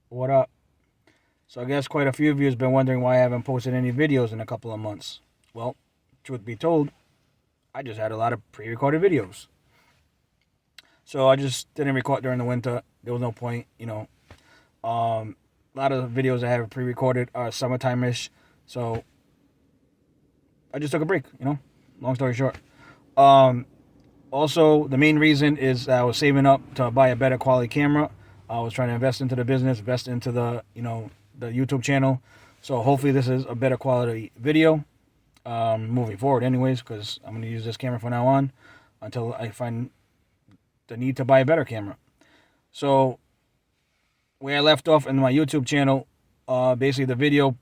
What up? So I guess quite a few of you has been wondering why I haven't posted any videos in a couple of months. Well, truth be told, I just had a lot of pre-recorded videos. So I just didn't record during the winter. There was no point, a lot of videos I have pre-recorded are summertime-ish. So I just took a break. Long story short. Um, Also, the main reason is that I was saving up to buy a better quality camera. I was trying to invest into the business, invest into the YouTube channel. So hopefully this is a better quality video moving forward anyways, because I'm going to use this camera from now on until I find the need to buy a better camera. So where I left off in my YouTube channel, basically the video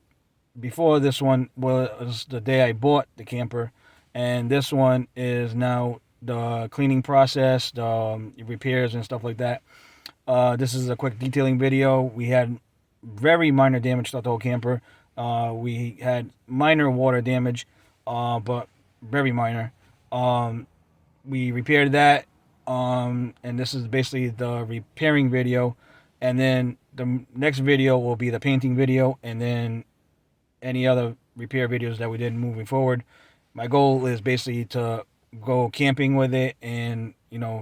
before this one was the day I bought the camper, and this one is now the cleaning process, the repairs and stuff like that. This is a quick detailing video. We had very minor damage to the whole camper. We had minor water damage, but very minor. We repaired that, and this is basically the repairing video. And then the next video will be the painting video, and then any other repair videos that we did moving forward. My goal is basically to go camping with it and,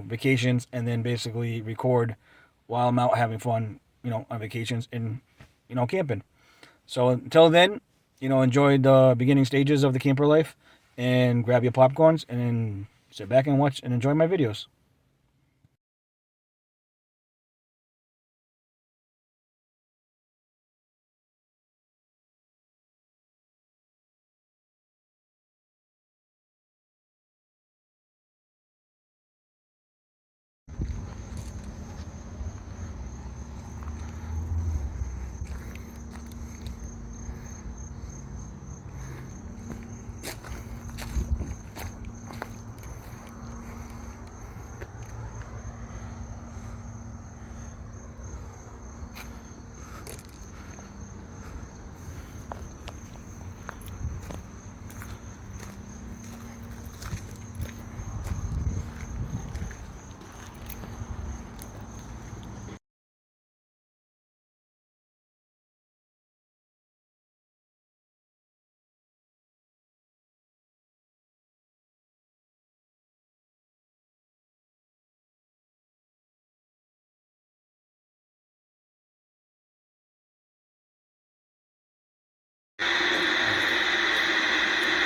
vacations, and then basically record while I'm out having fun, on vacations and, camping. So until then, enjoy the beginning stages of the camper life and grab your popcorns and sit back and watch and enjoy my videos.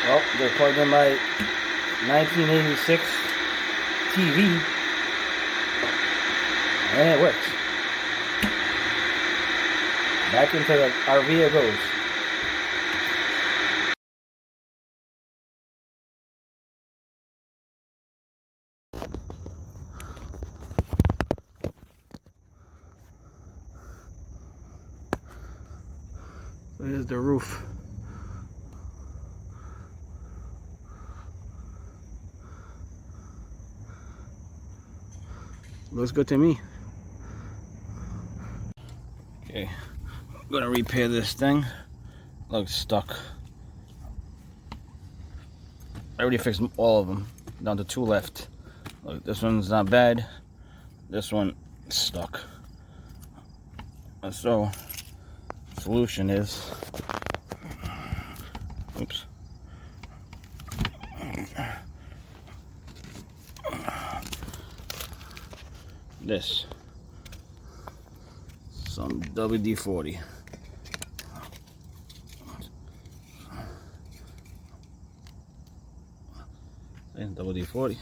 Well, they're plugged in my 1986 TV, and it works. Back into the RV it goes. There's the roof. Looks good to me. Okay, I'm gonna repair this thing. Looks stuck. I already fixed all of them, down to 2 left. Look, this one's not bad. This one is stuck. So, solution is, oops. This, some WD-40. WD-40.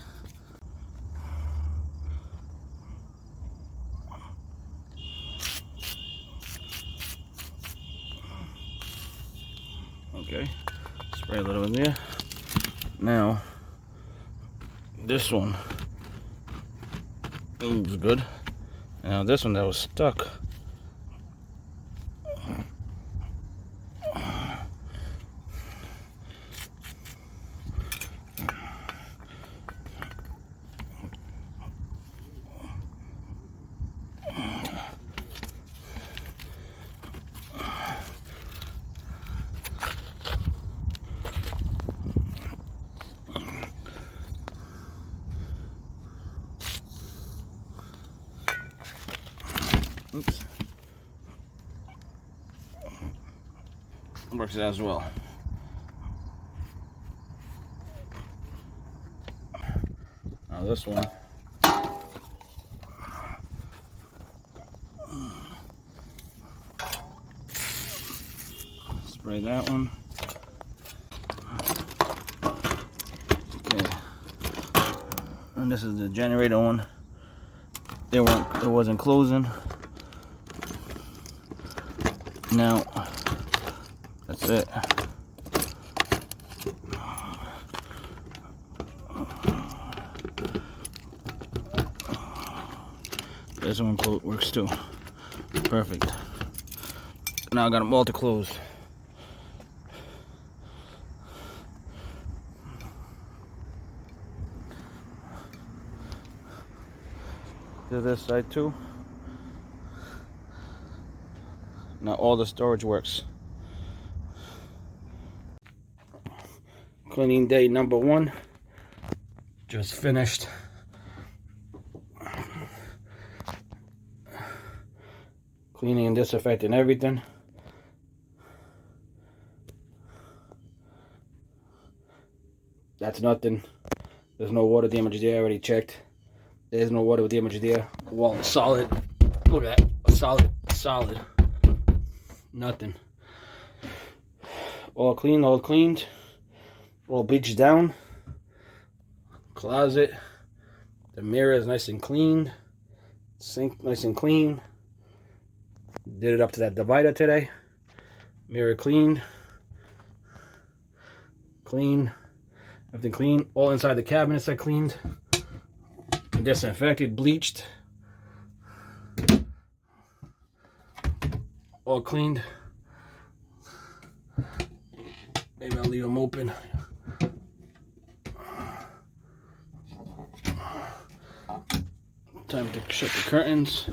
Okay, spray a little in there. Now, this one was good. Now this one that was stuck. Oops. Works as well. Now this one. Spray that one. Okay. And this is the generator one. It wasn't closing. Now that's it. This one works too. Perfect. Now I got them all to close. To this side too. Now all the storage works. Cleaning day number 1 just finished. Cleaning and disinfecting everything. That's nothing. There's no water damage there. I already checked. There's no water damage there. The wall is solid. Look at that. Solid. Nothing. All clean, all cleaned. All bleached down. Closet. The mirror is nice and clean. Sink nice and clean. Did it up to that divider today. Mirror cleaned. Clean. Everything clean. All inside the cabinets I cleaned. Disinfected, bleached. All cleaned. Maybe I'll leave them open. Time to shut the curtains.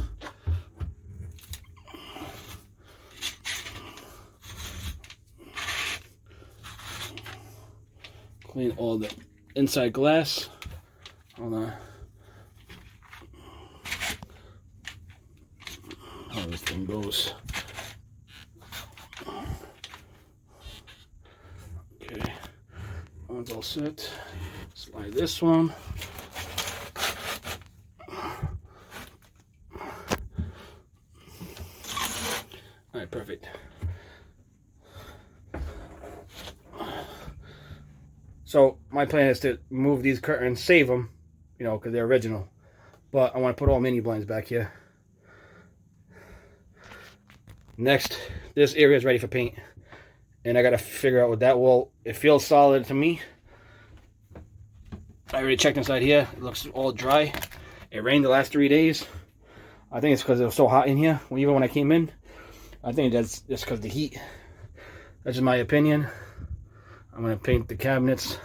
Clean all the inside glass. Hold on. How this thing goes. Okay. One's all set. Slide this one. Alright, perfect. So my plan is to move these curtains, save them, you know, because they're original. But I want to put all mini blinds back here. Next, this area is ready for paint. And I got to figure out what that wall, it feels solid to me. I already checked inside here. It looks all dry. It rained the last 3 days. I think it's because it was so hot in here. Even when I came in. I think that's just because of the heat. That's just my opinion. I'm going to paint the cabinets.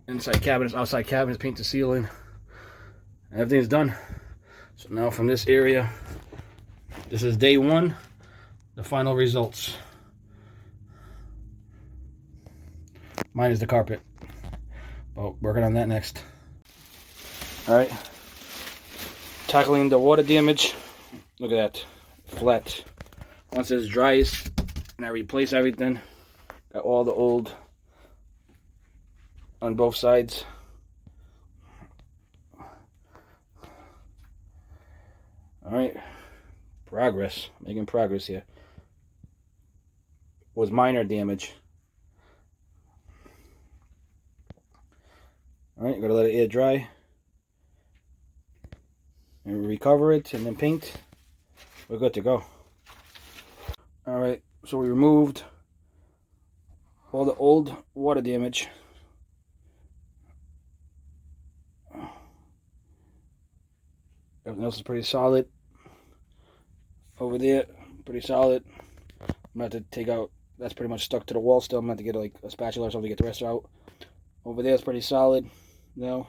Inside cabinets, outside cabinets, paint the ceiling. Everything's done. So now from this area, this is day 1, the final results. Mine is the carpet. Well, working on that next. Alright. Tackling the water damage. Look at that. Flat. Once it's dries, and I replace everything. Got all the old on both sides. Alright. Progress. Making progress here. Was minor damage. Alright, gotta let it air dry. And recover it and then paint. We're good to go. Alright, so we removed all the old water damage. Everything else is pretty solid. Over there, pretty solid. I'm gonna have to take out, that's pretty much stuck to the wall still. I'm gonna have to get like a spatula or something to get the rest out. Over there is pretty solid now.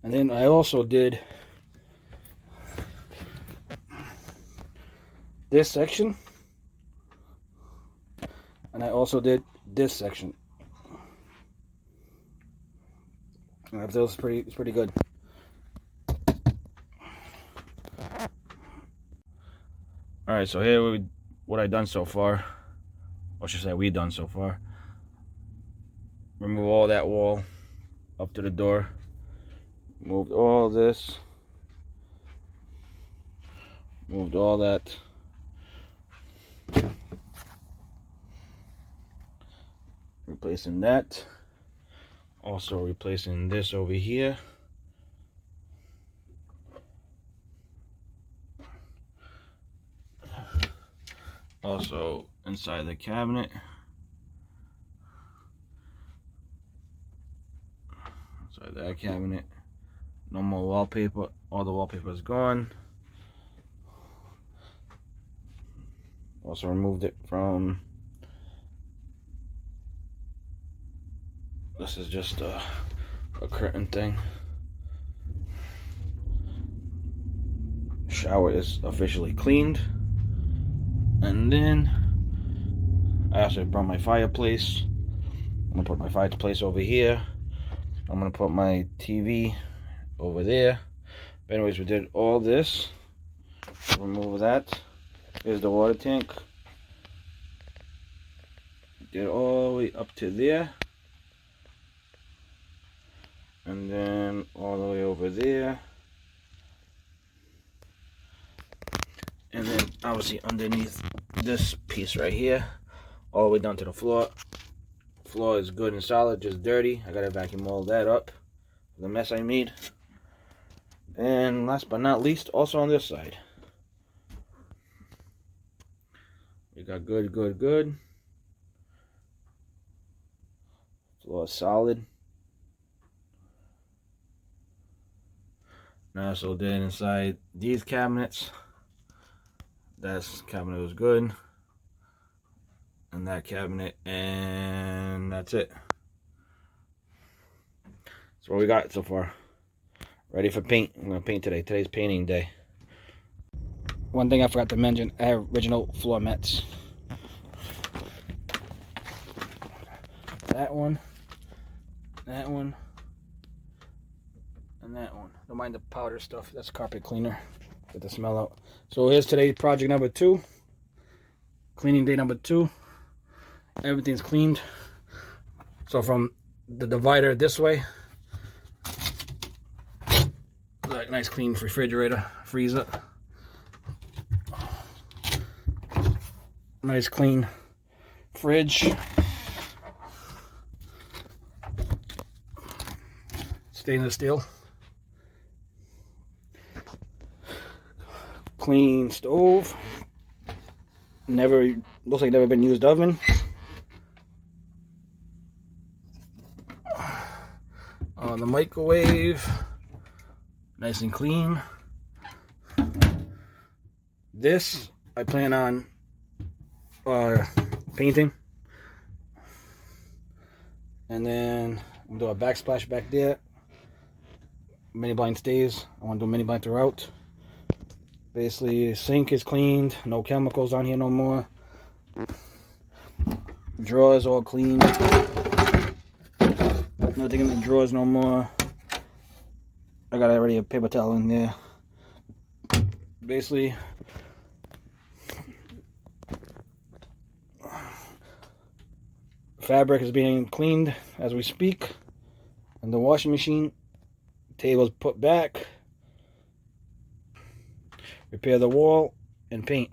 And then I also did this section. And I also did this section. And that feels it's pretty good. All right, so here what I done so far. Or should I say we done so far. Remove all that wall up to the door. Moved all this. Moved all that. Replacing that. Also replacing this over here. Also inside the cabinet. Inside that cabinet. No more wallpaper. All the wallpaper is gone. Also removed it from. This is just a curtain thing. Shower is officially cleaned. And then I also brought my fireplace. I'm gonna put my fireplace over here. I'm gonna put my TV over there. But anyways, we did all this. Remove that. Here's the water tank. Did all the way up to there. And then all the way over there. And then obviously underneath this piece right here, all the way down to the floor. Floor is good and solid, just dirty. I gotta vacuum all that up, the mess I made. And last but not least, also on this side, we got good. Floor is solid. Now, so then inside these cabinets, that cabinet was good, and that cabinet, and that's it. That's what we got so far. Ready for paint. I'm gonna paint today. Today's painting day. One thing I forgot to mention, I have original floor mats. That one, and that one. Don't mind the powder stuff. That's carpet cleaner. Get the smell out. So here's today's project number 2. Cleaning day number 2. Everything's cleaned. So from the divider this way, like nice clean refrigerator, freezer. Nice clean fridge. Stainless steel. Clean stove. Looks like never been used oven. The microwave, nice and clean. This I plan on painting, and then I'm gonna do a backsplash back there. Mini blind stays. I want to do mini blind throughout. Basically, sink is cleaned. No chemicals on here no more. Drawers all clean. Nothing in the drawers no more. I got already a paper towel in there. Basically, fabric is being cleaned as we speak. And the washing machine, table's put back. Repair the wall and paint.